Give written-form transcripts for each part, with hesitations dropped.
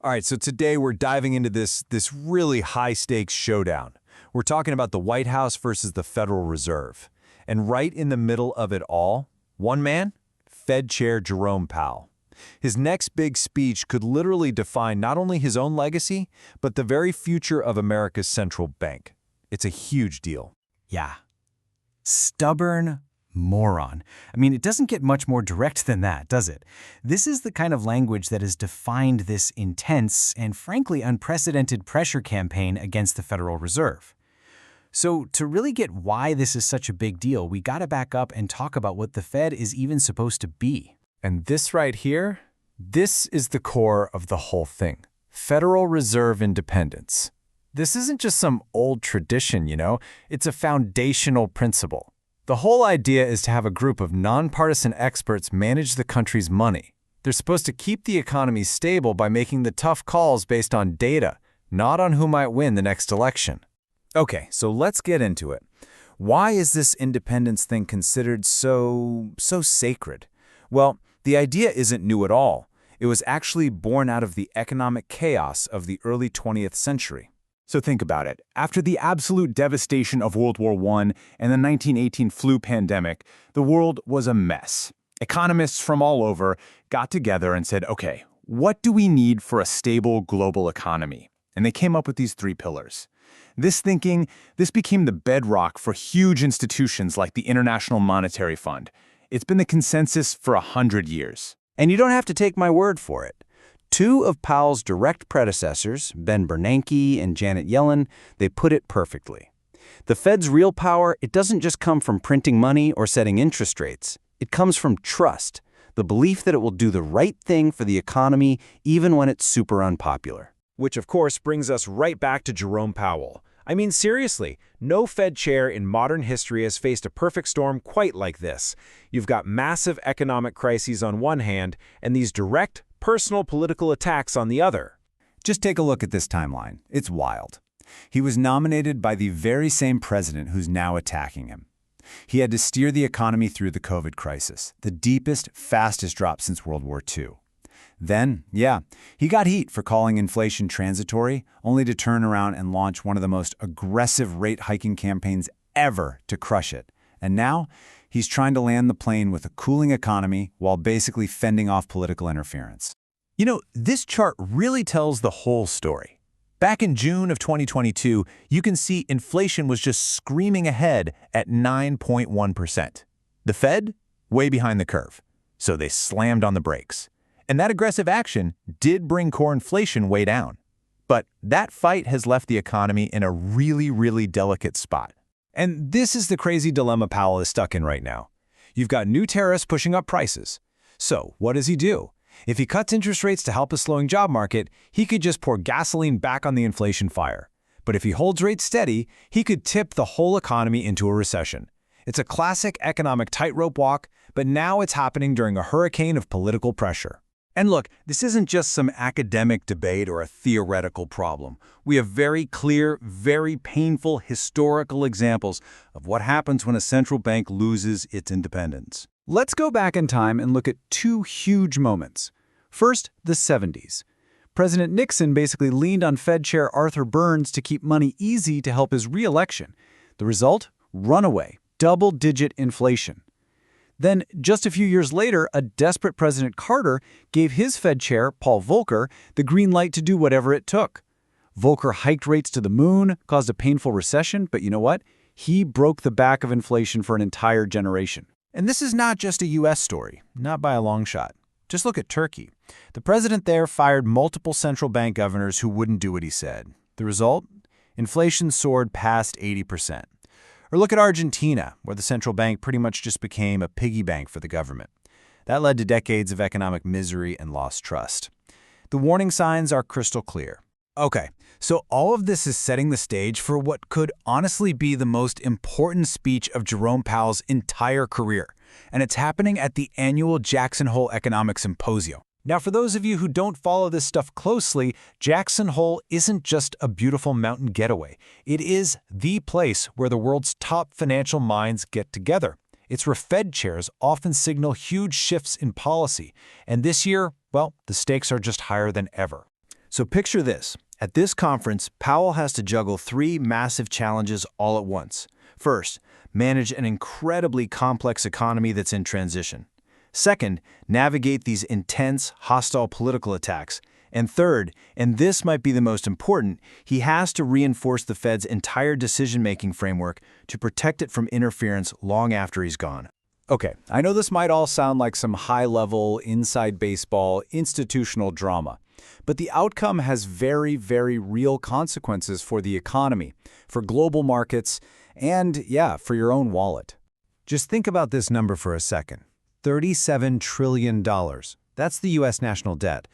All right, so today we're diving into this really high-stakes showdown. We're talking about the White House versus the Federal Reserve. And right in the middle of it all, one man, Fed Chair Jerome Powell. His next big speech could literally define not only his own legacy, but the very future of America's central bank. It's a huge deal. Yeah. Stubborn moron. I mean, it doesn't get much more direct than that, does it? This is the kind of language that has defined this intense and frankly unprecedented pressure campaign against the Federal Reserve. So to really get why this is such a big deal, we gotta back up and talk about what the Fed is even supposed to be. And this right here, this is the core of the whole thing. Federal Reserve independence. This isn't just some old tradition, it's a foundational principle. The whole idea is to have a group of nonpartisan experts manage the country's money. They're supposed to keep the economy stable by making the tough calls based on data, not on who might win the next election. Okay, so let's get into it. Why is this independence thing considered so sacred? Well, the idea isn't new at all. It was actually born out of the economic chaos of the early 20th century. So think about it. After the absolute devastation of World War I and the 1918 flu pandemic, the world was a mess. Economists from all over got together and said, okay, what do we need for a stable global economy? And they came up with these three pillars. This became the bedrock for huge institutions like the International Monetary Fund. It's been the consensus for 100 years. And you don't have to take my word for it. Two of Powell's direct predecessors, Ben Bernanke and Janet Yellen, they put it perfectly. The Fed's real power, it doesn't just come from printing money or setting interest rates. It comes from trust, the belief that it will do the right thing for the economy even when it's super unpopular. Which, of course, brings us right back to Jerome Powell. I mean, seriously, no Fed chair in modern history has faced a perfect storm quite like this. You've got massive economic crises on one hand and these direct, personal political attacks on the other. Just take a look at this timeline. It's wild. He was nominated by the very same president who's now attacking him. He had to steer the economy through the COVID crisis, the deepest, fastest drop since World War II. Then, he got heat for calling inflation transitory, only to turn around and launch one of the most aggressive rate hiking campaigns ever to crush it. And now, he's trying to land the plane with a cooling economy while basically fending off political interference. This chart really tells the whole story. Back in June of 2022, you can see inflation was just screaming ahead at 9.1%. The Fed, way behind the curve. So they slammed on the brakes. And that aggressive action did bring core inflation way down. But that fight has left the economy in a really delicate spot. And this is the crazy dilemma Powell is stuck in right now. You've got new tariffs pushing up prices. So what does he do? If he cuts interest rates to help a slowing job market, he could just pour gasoline back on the inflation fire. But if he holds rates steady, he could tip the whole economy into a recession. It's a classic economic tightrope walk, but now it's happening during a hurricane of political pressure. And look, this isn't just some academic debate or a theoretical problem. We have very clear, very painful historical examples of what happens when a central bank loses its independence. Let's go back in time and look at two huge moments. First, the 70s. President Nixon basically leaned on Fed Chair Arthur Burns to keep money easy to help his re-election. The result? Runaway, double-digit inflation. Then, just a few years later, a desperate President Carter gave his Fed chair, Paul Volcker, the green light to do whatever it took. Volcker hiked rates to the moon, caused a painful recession, but you know what? He broke the back of inflation for an entire generation. And this is not just a U.S. story, not by a long shot. Just look at Turkey. The president there fired multiple central bank governors who wouldn't do what he said. The result? Inflation soared past 80%. Or look at Argentina, where the central bank pretty much just became a piggy bank for the government. That led to decades of economic misery and lost trust. The warning signs are crystal clear. Okay, so all of this is setting the stage for what could honestly be the most important speech of Jerome Powell's entire career. And it's happening at the annual Jackson Hole Economic Symposium. Now, for those of you who don't follow this stuff closely, Jackson Hole isn't just a beautiful mountain getaway. It is the place where the world's top financial minds get together. It's where Fed chairs often signal huge shifts in policy. And this year, well, the stakes are just higher than ever. So picture this. At this conference, Powell has to juggle three massive challenges all at once. First, manage an incredibly complex economy that's in transition. Second, navigate these intense, hostile political attacks. And third, and this might be the most important, he has to reinforce the Fed's entire decision-making framework to protect it from interference long after he's gone. Okay, I know this might all sound like some high-level, inside baseball, institutional drama, but the outcome has very, very real consequences for the economy, for global markets, and, yeah, for your own wallet. Just think about this number for a second. $37 trillion. That's the U.S. national debt.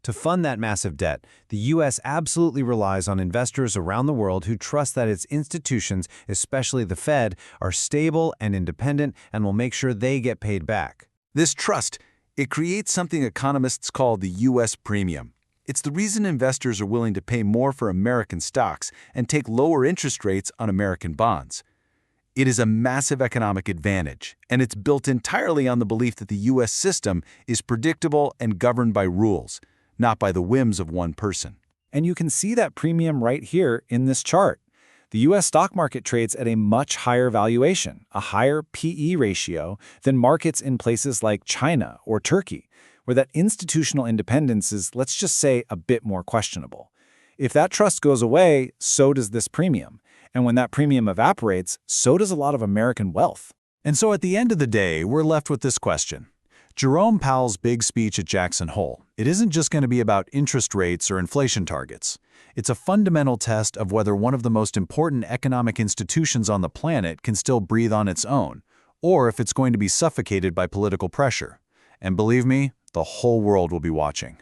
To fund that massive debt, the U.S. absolutely relies on investors around the world who trust that its institutions, especially the Fed, are stable and independent and will make sure they get paid back. This trust, it creates something economists call the U.S. premium. It's the reason investors are willing to pay more for American stocks and take lower interest rates on American bonds. It is a massive economic advantage, and it's built entirely on the belief that the U.S. system is predictable and governed by rules, not by the whims of one person. And you can see that premium right here in this chart. The U.S. stock market trades at a much higher valuation, a higher P/E ratio, than markets in places like China or Turkey, where that institutional independence is, let's just say, a bit more questionable. If that trust goes away, so does this premium. And when that premium evaporates, so does a lot of American wealth. And so at the end of the day, we're left with this question. Jerome Powell's big speech at Jackson Hole, it isn't just going to be about interest rates or inflation targets. It's a fundamental test of whether one of the most important economic institutions on the planet can still breathe on its own, or if it's going to be suffocated by political pressure. And believe me, the whole world will be watching.